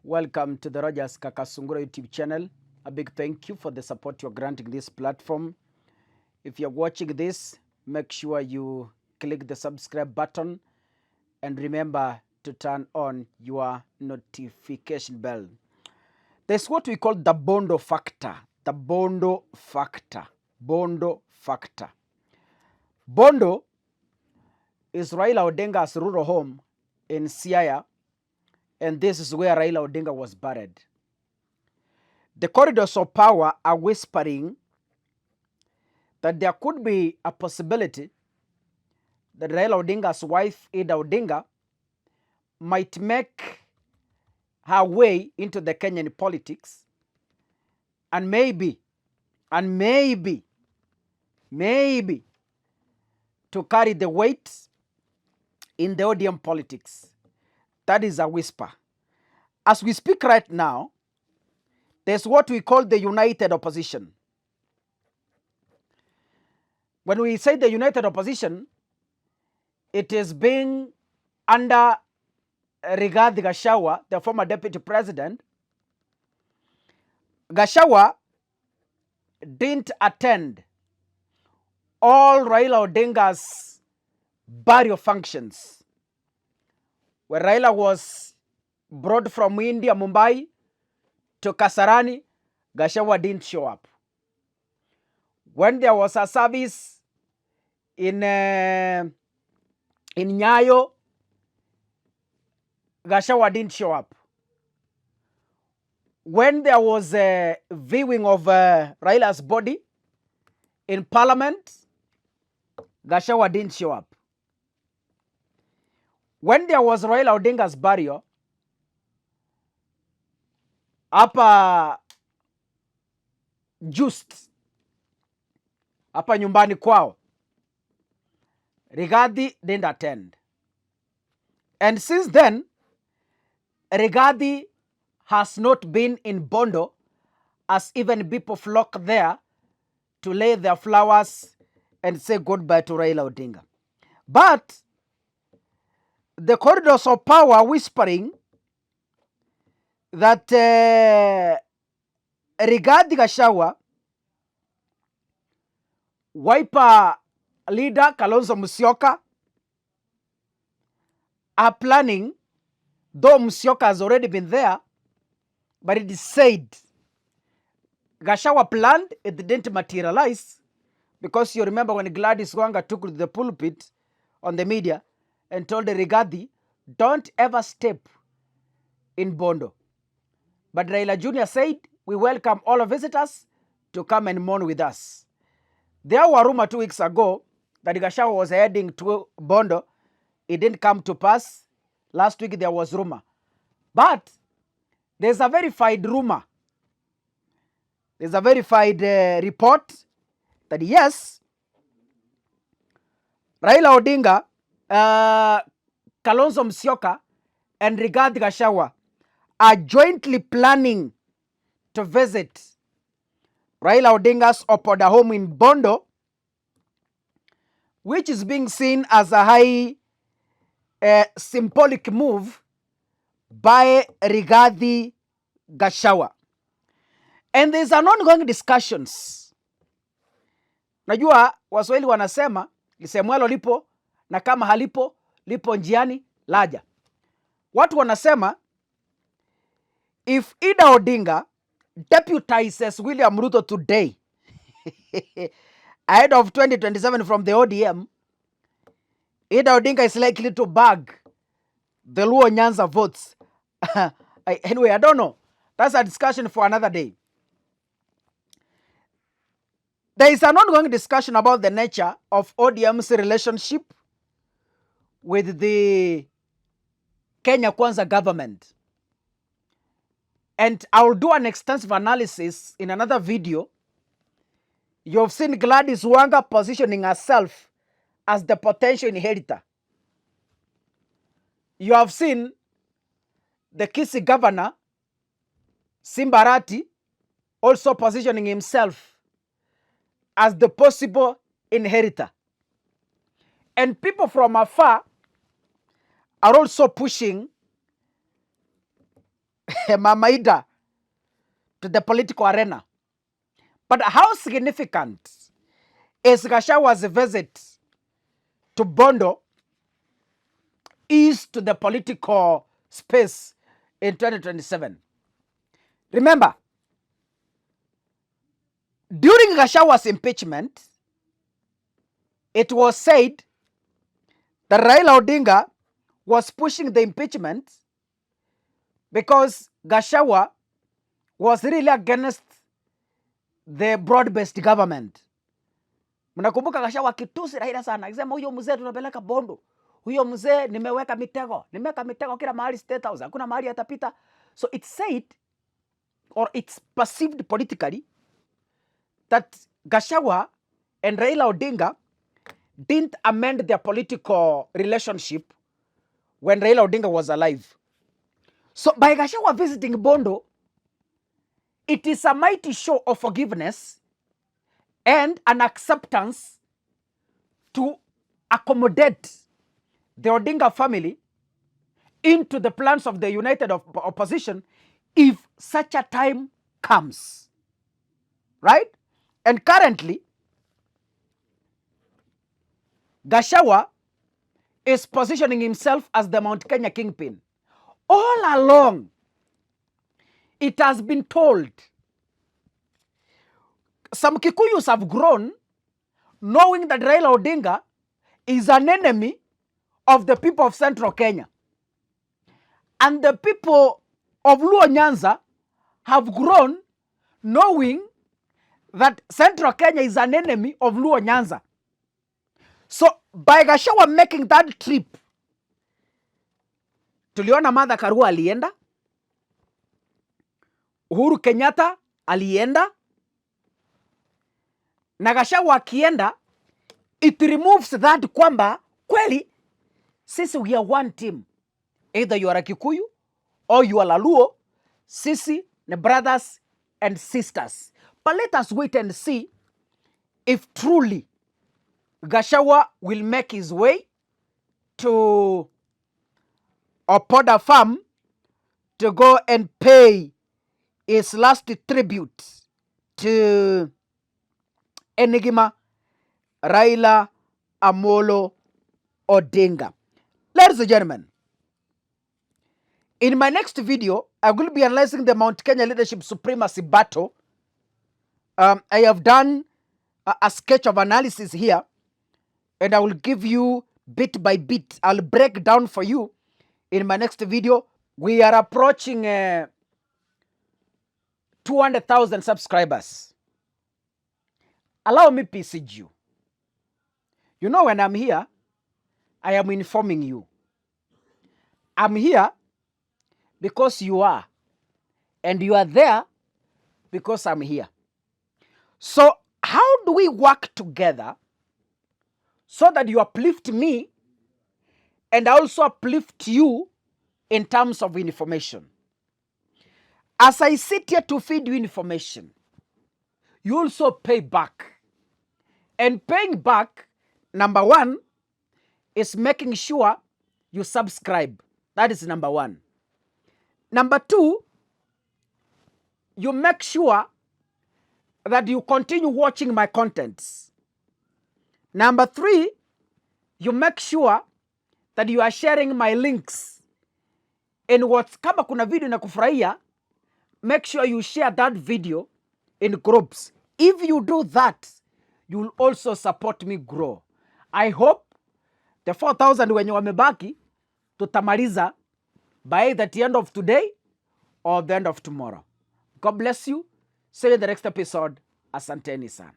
Welcome to the Rogers Kakasungura YouTube channel. A big thank you for the support you're granting this platform. If you're watching this, make sure you click the subscribe button and remember to turn on your notification bell. There's what we call the Bondo factor. The Bondo factor. Bondo factor. Bondo is Raila Odinga's rural home in Siaya, and this is where Raila Odinga was buried. The corridors of power are whispering that there could be a possibility that Raila Odinga's wife, Ida Odinga, might make her way into the Kenyan politics and maybe to carry the weight in the ODM politics. That is a whisper. As we speak right now, there's what we call the united opposition. When we say the united opposition, it is being under Rigathi Gachagua, the former deputy president. Gachagua didn't attend all Raila Odinga's burial functions. When Raila was brought from India, Mumbai, to Kasarani, Gachagua didn't show up. When there was a service in Nyayo, Gachagua didn't show up. When there was a viewing of Raila's body in Parliament, Gachagua didn't show up. When there was Raila Odinga's burial, hapa nyumbani kwao, Rigathi didn't attend. And since then, Rigathi has not been in Bondo, as even people flock there to lay their flowers and say goodbye to Raila Odinga. But the corridors of power are whispering that Rigathi Gachagua, Wiper leader Kalonzo Musyoka are planning, though Musyoka has already been there, but it is said Gachagua planned, it didn't materialize, because you remember when Gladys Wanga took to the pulpit on the media and told Rigathi, don't ever step in Bondo. But Raila Jr. said, we welcome all visitors to come and mourn with us. There were rumors 2 weeks ago that Gachagua was heading to Bondo. It didn't come to pass. Last week there was rumor. But there's a verified rumor. There's a verified report that yes, Raila Odinga, Kalonzo Musyoka, and Rigathi Gachagua are jointly planning to visit Raila Odinga's Opoda home in Bondo, which is being seen as a high symbolic move by Rigathi Gachagua. And there's an ongoing discussions. Najua Waswahili wanasema lisemwalo lipo na kama halipo lipo njiani laja. Watu wanasema if Ida Odinga deputizes William Ruto today ahead of 2027 from the ODM, Ida Odinga is likely to bag the Luo Nyanza votes. Anyway, I don't know. That's a discussion for another day. There is an ongoing discussion about the nature of ODM's relationship with the Kenya Kwanza government. And I will do an extensive analysis in another video. You've seen Gladys Wanga positioning herself as the potential inheritor. You have seen the Kisii governor, Simbarati, also positioning himself as the possible inheritor. And people from afar are also pushing Mama Ida to the political arena. But how significant is Gachagua's visit to Bondo is to the political space in 2027? Remember, during Gachagua's impeachment, it was said that Raila Odinga was pushing the impeachment because Gachagua was really against the broad-based government. Mnakumbuka Gachagua kitusi Raila sana, akisema huyo mzee tunapeleka Bondo, huyo mzee nimeweka mitego kila mahali State House, hakuna mahali atapita. So it's said, or it's perceived politically, that Gachagua and Raila Odinga didn't amend their political relationship when Raila Odinga was alive. So by Gachagua visiting Bondo, it is a mighty show of forgiveness and an acceptance to accommodate the Odinga family into the plans of the united opposition if such a time comes. Right? And currently, Gachagua is positioning himself as the Mount Kenya kingpin. All along, it has been told, some Kikuyus have grown knowing that Raila Odinga is an enemy of the people of Central Kenya. And the people of Luo Nyanza have grown knowing that Central Kenya is an enemy of Luo Nyanza. So by Gachagua making that trip, tuliona Martha Karua alienda, Uhuru Kenyatta alienda, na Gachagua akienda, it removes that kwamba kweli sisi we are one team. Either you are a Kikuyu or you are Laluo, sisi ne brothers and sisters. But let us wait and see if truly Gachagua will make his way to Opoda Farm to go and pay his last tribute to Enigma Raila Amolo Odinga. Ladies and gentlemen, in my next video, I will be analyzing the Mount Kenya leadership supremacy battle. I have done a sketch of analysis here, and I will give you bit by bit. I'll break down for you in my next video. We are approaching 200,000 subscribers. Allow me PCG you. You know, when I'm here, I am informing you. I'm here because you are. And you are there because I'm here. So how do we work together so that you uplift me and I also uplift you in terms of information? As I sit here to feed you information, you also pay back. And paying back, number one, is making sure you subscribe. That is number one. Number two, you make sure that you continue watching my contents. Number three, you make sure that you are sharing my links. And kama kuna video na kufurahia, make sure you share that video in groups. If you do that, you will also support me grow. I hope the 4,000 wenye wamebaki tutamaliza by the end of today or the end of tomorrow. God bless you. See you in the next episode. Asanteni sana.